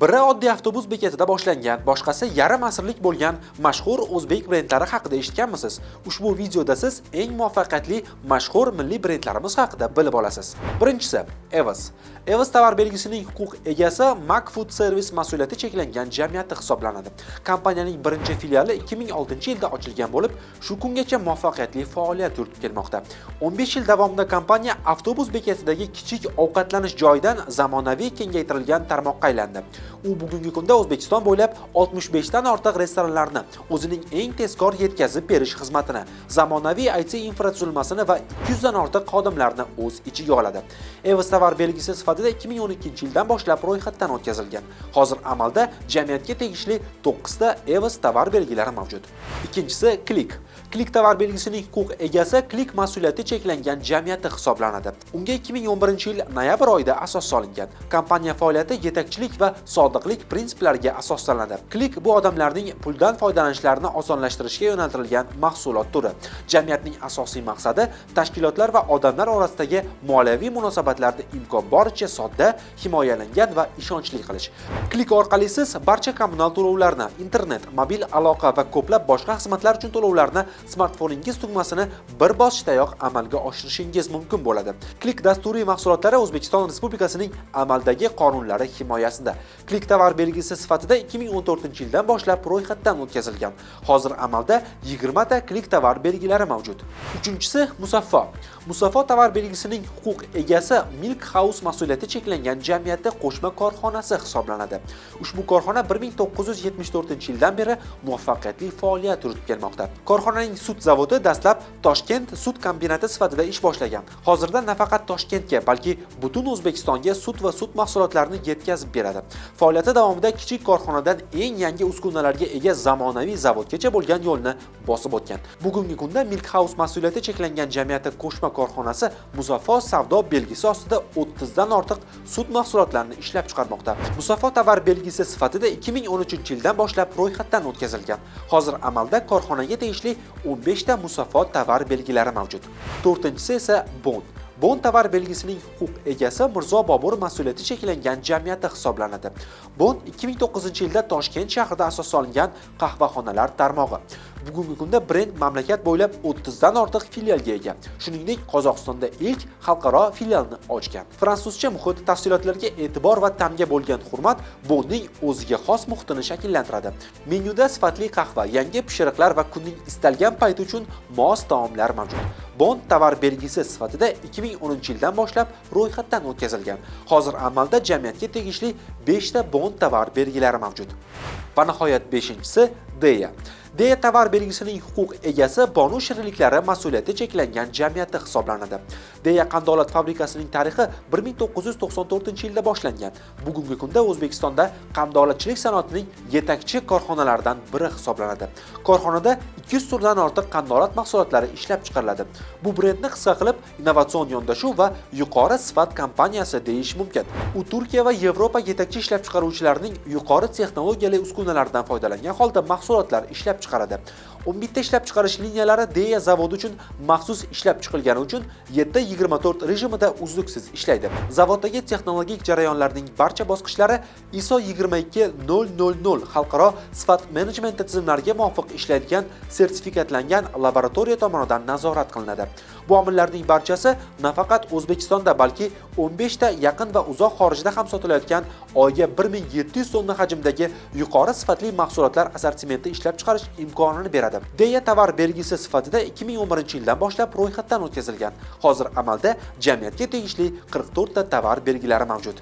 Biri oddiy avtobus bekatida boshlangan, boshqasi yarim asrlik bo'lgan mashhur o'zbek brendlari haqida eshitganmisiz? Ushbu videoda siz eng muvaffaqiyatli mashhur milliy brendlarimiz haqida bilib olasiz. Birinchisi, Evos. Evos tovar belgisining huquq egasi Mac Food Service mas'uliyati cheklangan jamiyati hisoblanadi. Kompaniyaning birinchi filiali 2006-yilda ochilgan bo'lib, shu kungacha muvaffaqiyatli faoliyat yuritib kelmoqda. 15 yil davomida kompaniya avtobus bekatidagi kichik ovqatlanish joyidan zamonaviy kengaytirilgan tarmoqqa aylandi. U bugungi kunda O'zbekiston bo'ylab 65 dan ortiq restoranlarni, o'zining eng tezkor yetkazib berish xizmatini, zamonaviy IT infratuzilmasini va 200 dan ortiq xodimlarni o'z ichiga oladi. Evos tovar belgisi sifatida 2012-yildan boshlab ro'yxatdan o'tkazilgan. Hozir amalda jamiyatga tegishli 9 ta Evos tovar belgilari mavjud. Ikkinchisi, Click. Click tovar belgisining huquq egasi Click mas'uliyati cheklangan jamiyati hisoblanadi. Unga 2011-yil noyabr oyida asos solingan. Kompaniya faoliyati yetakchilik va sodiqlik prinsiplariga asoslanadi. Click bu odamlarning puldan foydalanishlarini osonlashtirishga yo'naltirilgan mahsulot turi. Jamiyatning asosiy maqsadi tashkilotlar va odamlar orasidagi moliyaviy munosabatlarni imkon boricha sodda, himoyalangan va ishonchli qilish. Click orqali siz barcha kommunal to'lovlarni, internet, mobil aloqa va ko'plab boshqa xizmatlar uchun to'lovlarni smartfoningiz tugmasini bir bosishdayoq amalga oshirishingiz mumkin bo'ladi. Click dasturiy mahsulotlari O'zbekiston Respublikasining amaldagi qonunlari himoyasida. Click tovar belgisi sifatida 2014-yildan boshlab ro'yxatdan o'tkazilgan. Hozir amalda 20 ta Click tovar belgilari mavjud. Uchinchisi, Musaffo. Musaffo tovar belgisining huquq egasi Milk House mas'uliyati cheklangan jamiyati qo'shma korxonasi hisoblanadi. Ushbu korxona 1974-yildan beri muvaffaqiyatli faoliyat yuritib kelmoqda. Korxonaning sut zavodi dastlab Toshkent sut kombinati sifatida ish boshlagan. Hozirda nafaqat Toshkentga, balki butun O'zbekistonga sut va sut mahsulotlarini yetkazib beradi. Faoliyati davomida kichik korxonadan eng yangi uskunalarga ega zamonaviy zavodgacha bo'lgan yo'lni bosib o'tgan. Bugungi kunda Milk House mas'uliyati cheklangan jamiyati qo'shma korxonasi Musaffo savdo belgisi ostida 30 dan ortiq sut mahsulotlarini ishlab chiqarmoqda. Musaffo tovar belgisi sifatida 2013-yildan boshlab ro'yxatdan o'tkazilgan. Hozir amalda korxonaga tegishli 15 ta Musaffo tovar belgilari mavjud. To'rtinchisi esa Bond. Bond tovar belgisining huquq egasi Mirzo Bobur mas'uliyati cheklangan jamiyati hisoblanadi. Bond 2009-yilda Toshkent shahrida asos solingan qahvaxonalar tarmog'i. Bugungi kunda brend mamlakat bo'ylab 30 dan ortiq filialga ega. Shuningdek, Qozog'istonda ilk xalqaro filialni ochgan. Fransuzcha muhit, tafsilotlarga e'tibor va ta'mga bo'lgan hurmat Bondning o'ziga xos muhitini shakllantiradi. Menyuda sifatli qahva, yangi pishiriqlar va kunning istalgan payti uchun mos taomlar mavjud. Bond tovar belgisi sifatida 2010-yildan boshlab ro'yxatdan o'tkazilgan. Hozir amalda jamiyatga tegishli 5 ta Bond tovar belgilari mavjud. Va nihoyat 5-inchisi Deya. Deya tovar belgisining huquq egasi Bonu shirinliklari mas'uliyati cheklangan jamiyati hisoblanadi. Deya qandolat fabrikasining tarixi 1994-yilda boshlangan. Bugungi kunda O'zbekistonda qandolatchilik sanoatining yetakchi korxonalaridan biri hisoblanadi. Korxonada 200 turdan ortiq qandolat mahsulotlari ishlab chiqariladi. Bu brendni qisqa qilib innovatsion yondashuv va yuqori sifat kompaniyasi deyish mumkin. U Turkiya va Yevropa yetakchi ishlab chiqaruvchilarining yuqori texnologiyali uskunalaridan foydalangan holda mahsulotlar ishlab chiqaradi. 11 ta ishlab chiqarish liniyalari Deya zavodi uchun maxsus ishlab chiqilgani uchun 7/24 rejimida uzluksiz ishlaydi. Zavoddagi texnologik jarayonlarning barcha bosqichlari ISO 22000 xalqaro sifat menejmenti tizimlariga muvofiq ishlaydigan sertifikatlangan laboratoriya tomonidan nazorat qilinadi. Bu omillarning barchasi nafaqat O'zbekistonda, balki 15 ta yaqin va uzoq xorijda ham sotilayotgan oyiga 1700 tonna hajmdagi yuqori sifatli mahsulotlar assortimenti ishlab chiqarish imkonini beradi. Deya tovar belgisi sifatida 2011-yildan boshlab ro'yxatdan o'tkazilgan. Hozir amalda jamiyatga tegishli 44 ta tovar belgilari mavjud.